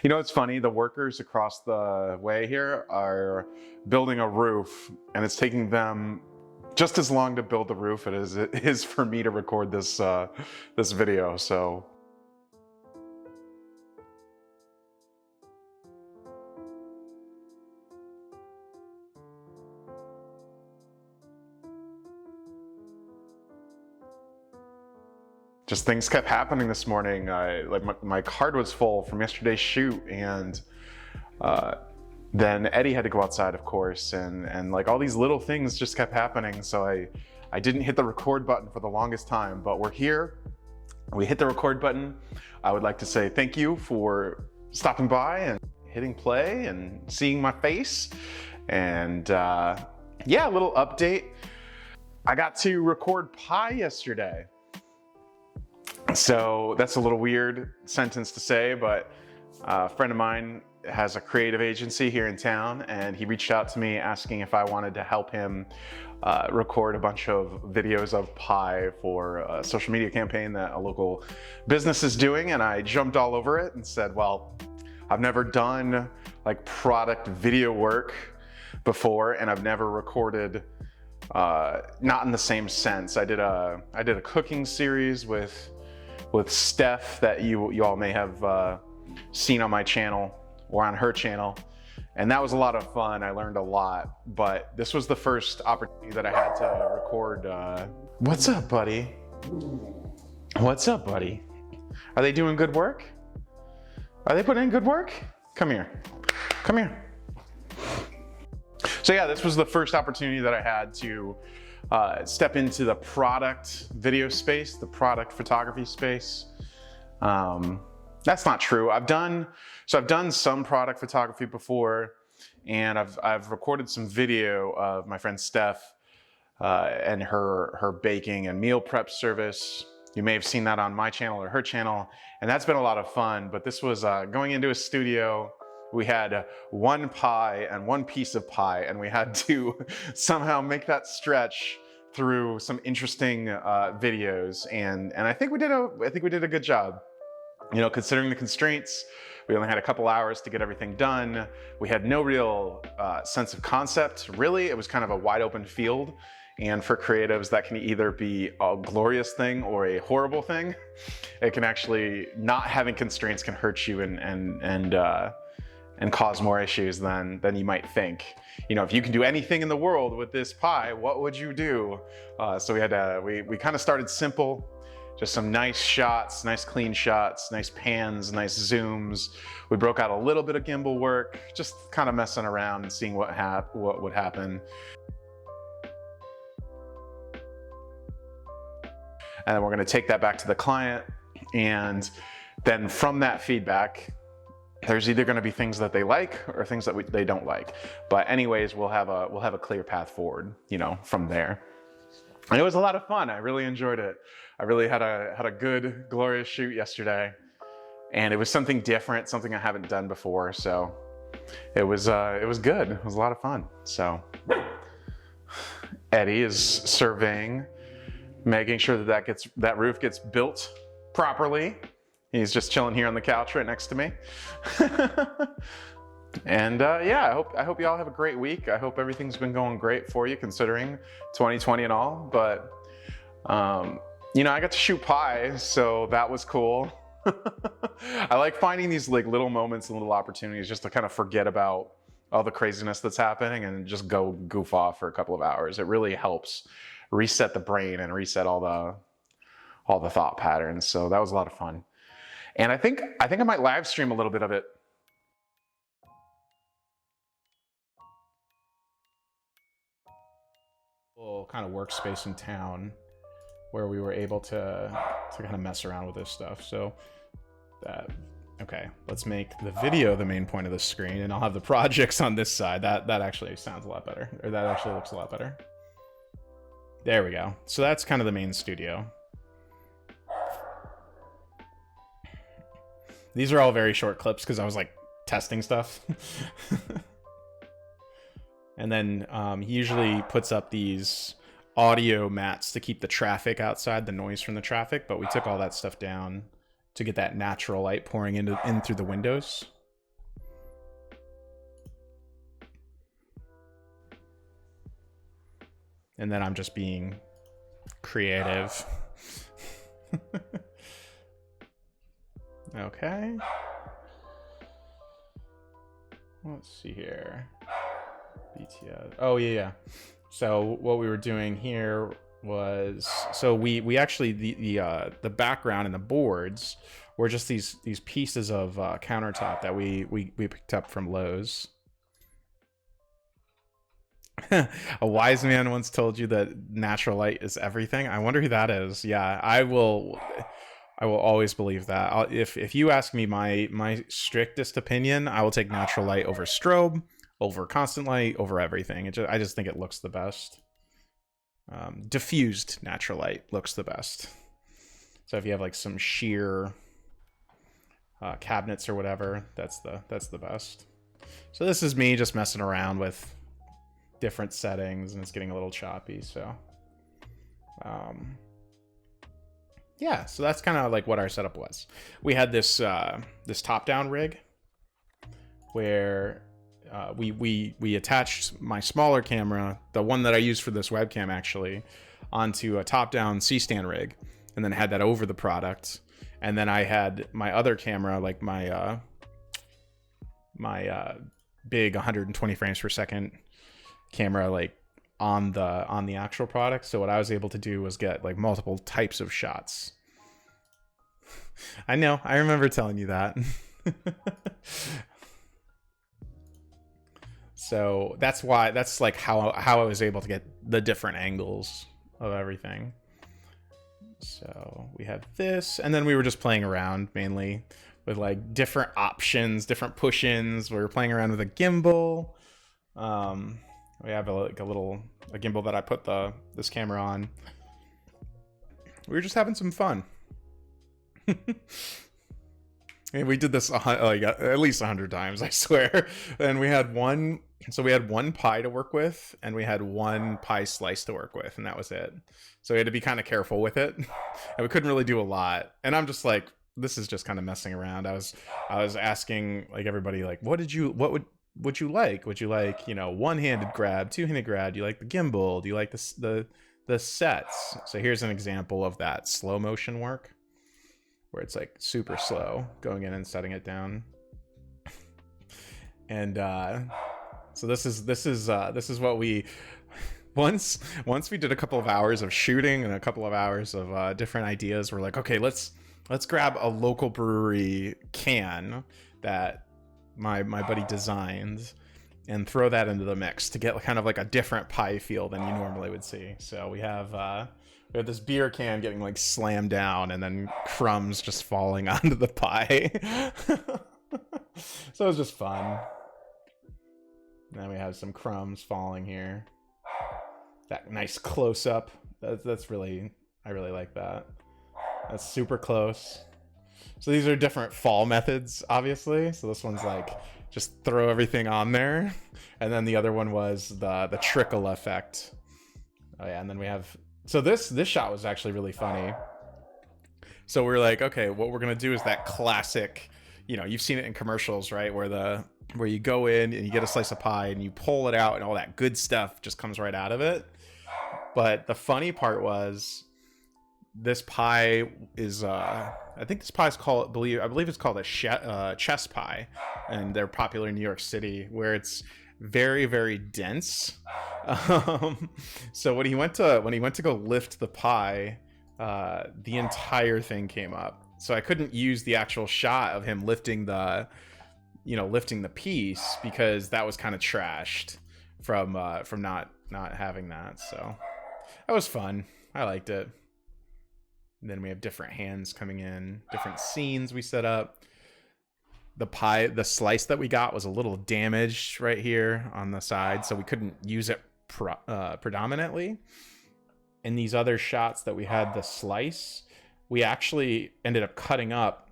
You know, it's funny, the workers across the way here are building a roof, and it's taking them just as long to build the roof as it is for me to record this video. So just things kept happening this morning. My card was full from yesterday's shoot, and then Eddie had to go outside, of course, and like all these little things just kept happening. So I didn't hit the record button for the longest time, but we're here. We hit the record button. I would like to say thank you for stopping by and hitting play and seeing my face. And yeah, a little update. I got to record Pi yesterday. So that's a little weird sentence to say, but a friend of mine has a creative agency here in town, and he reached out to me asking if I wanted to help him record a bunch of videos of Pi for a social media campaign that a local business is doing. And I jumped all over it and said, well, I've never done like product video work before, and I've never recorded, not in the same sense. I did a cooking series with Steph that you all may have seen on my channel or on her channel, and that was a lot of fun. I learned a lot, but this was the first opportunity that I had to record. What's up, buddy? What's up, buddy? Are they doing good work? Are they putting in good work? Come here. Come here. So yeah, this was the first opportunity that I had to step into the product video space, the product photography space. That's not true. I've done some product photography before, and I've recorded some video of my friend Steph and her baking and meal prep service. You may have seen that on my channel or her channel, and that's been a lot of fun. But this was going into a studio. We had one pie and one piece of pie, and we had to somehow make that stretch through some interesting videos, and I think we did a good job. You know, considering the constraints, we only had a couple hours to get everything done. We had no real sense of concept. Really, it was kind of a wide open field. And for creatives, that can either be a glorious thing or a horrible thing. It can actually, not having constraints can hurt you and cause more issues than you might think. You know, if you can do anything in the world with this pie, what would you do? So we kind of started simple. Just some nice shots, nice clean shots, nice pans, nice zooms. We broke out a little bit of gimbal work, just kind of messing around and seeing what would happen. And then we're gonna take that back to the client, and then from that feedback, there's either gonna be things that they like or things that they don't like. But anyways, we'll have a clear path forward, you know, from there. And it was a lot of fun. I really enjoyed it. I really had a good, glorious shoot yesterday, and it was something different, something I haven't done before. So it was good. It was a lot of fun. So Eddie is surveying, making sure that roof gets built properly. He's just chilling here on the couch right next to me. And yeah, I hope you all have a great week. I hope everything's been going great for you considering 2020 and all. But you know, I got to shoot Pi, so that was cool. I like finding these like little moments and little opportunities just to kind of forget about all the craziness that's happening and just go goof off for a couple of hours. It really helps reset the brain and reset all the thought patterns. So that was a lot of fun. And I think I might live stream a little bit of it. Little kind of workspace in town where we were able to kind of mess around with this stuff. So okay, let's make the video the main point of the screen, and I'll have the projects on this side. That actually sounds a lot better, or that actually looks a lot better. There we go. So that's kind of the main studio. These are all very short clips because I was like testing stuff. And then he usually puts up these audio mats to keep the traffic outside, the noise from the traffic, but we took all that stuff down to get that natural light pouring in through the windows. And then I'm just being creative. Okay. Let's see here. BTS. Oh yeah. So what we were doing here was, so we actually, the background and the boards were just these pieces of countertop that we picked up from Lowe's. A wise man once told you that natural light is everything. I wonder who that is. Yeah, I will always believe that. If you ask me my strictest opinion, I will take natural light over strobe, over constant light, over everything. I just think it looks the best. Diffused natural light looks the best. So if you have like some sheer cabinets or whatever, that's the best. So this is me just messing around with different settings, and it's getting a little choppy. So yeah, so that's kind of like what our setup was. We had this this top-down rig where we attached my smaller camera, the one that I use for this webcam actually, onto a top-down C-stand rig, and then had that over the product. And then I had my other camera, like my big 120 frames per second camera, like on the actual product. So what I was able to do was get like multiple types of shots. I know, I remember telling you that. So that's like how I was able to get the different angles of everything. So we have this, and then we were just playing around mainly with like different options, different push-ins. We were playing around with a gimbal. We have a gimbal that I put this camera on. We were just having some fun. And we did this like at least 100 times, I swear. And we had one pie to work with, and we had one pie slice to work with, and that was it. So we had to be kind of careful with it, and we couldn't really do a lot. And I'm just like, this is just kind of messing around. I was asking like everybody, like, what would you like? Would you like, one-handed grab, two-handed grab? Do you like the gimbal? Do you like the sets? So here's an example of that slow motion work, where it's like super slow, going in and setting it down. And so this is what we once we did a couple of hours of shooting and a couple of hours of different ideas. We're like, okay, let's grab a local brewery can that my buddy designed and throw that into the mix to get kind of like a different pie feel than you normally would see. So we have this beer can getting like slammed down, and then crumbs just falling onto the pie. So it was just fun. And then we have some crumbs falling here. That nice close up. That's really, I really like that. That's super close. So these are different fall methods, obviously. So this one's like just throw everything on there, and then the other one was the trickle effect. Oh yeah, and then we have, so this shot was actually really funny. So we're like, okay, what we're gonna do is that classic, you've seen it in commercials, right? Where you go in and you get a slice of pie and you pull it out and all that good stuff just comes right out of it. But the funny part was, this pie is I think this pie is called, I believe it's called a chess pie, and they're popular in New York City, where it's very, very dense. So when he went to go lift the pie, the entire thing came up. So I couldn't use the actual shot of him lifting the piece, because that was kind of trashed from not having that. So that was fun. I liked it. And then we have different hands coming in, different scenes we set up. The slice that we got was a little damaged right here on the side, so we couldn't use it predominantly. In these other shots that we had the slice, we actually ended up cutting up.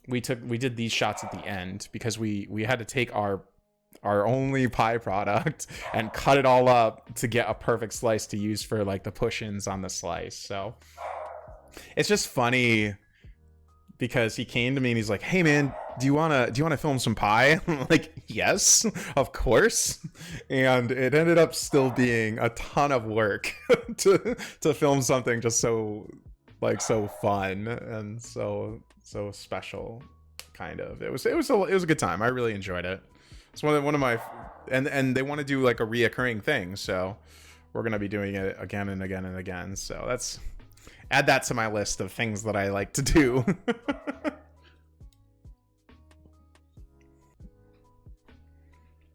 We did these shots at the end because we had to take our only pie product and cut it all up to get a perfect slice to use for like the push-ins on the slice. So it's just funny because he came to me and he's like, hey man, do you wanna film some pie? I'm like, yes, of course. And it ended up still being a ton of work to film something just so fun and so special. Kind of. It was a good time. I really enjoyed it. It's one of my, and they want to do like a reoccurring thing, so we're gonna be doing it again and again and again. So add that to my list of things that I like to do.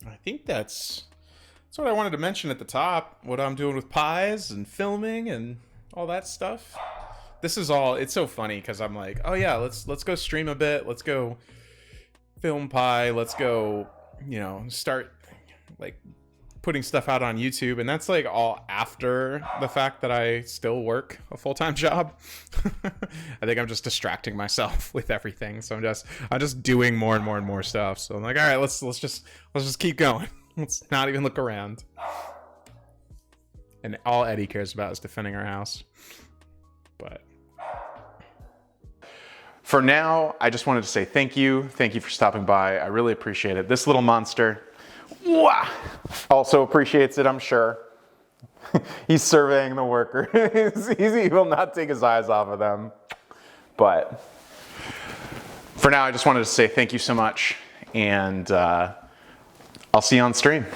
I think that's what I wanted to mention at the top. What I'm doing with pies and filming and all that stuff. This is all. It's so funny because I'm like, oh yeah, let's go stream a bit. Let's go film pie. Let's go, start like putting stuff out on YouTube, and that's like all after the fact that I still work a full-time job. I think I'm just distracting myself with everything, so I'm just doing more and more and more stuff. So I'm like, all right, let's just keep going. Let's not even look around. And all Eddie cares about is defending our house. But for now, I just wanted to say thank you. Thank you for stopping by. I really appreciate it. This little monster also appreciates it, I'm sure. He's surveying the workers. He will not take his eyes off of them. But for now, I just wanted to say thank you so much. And I'll see you on stream.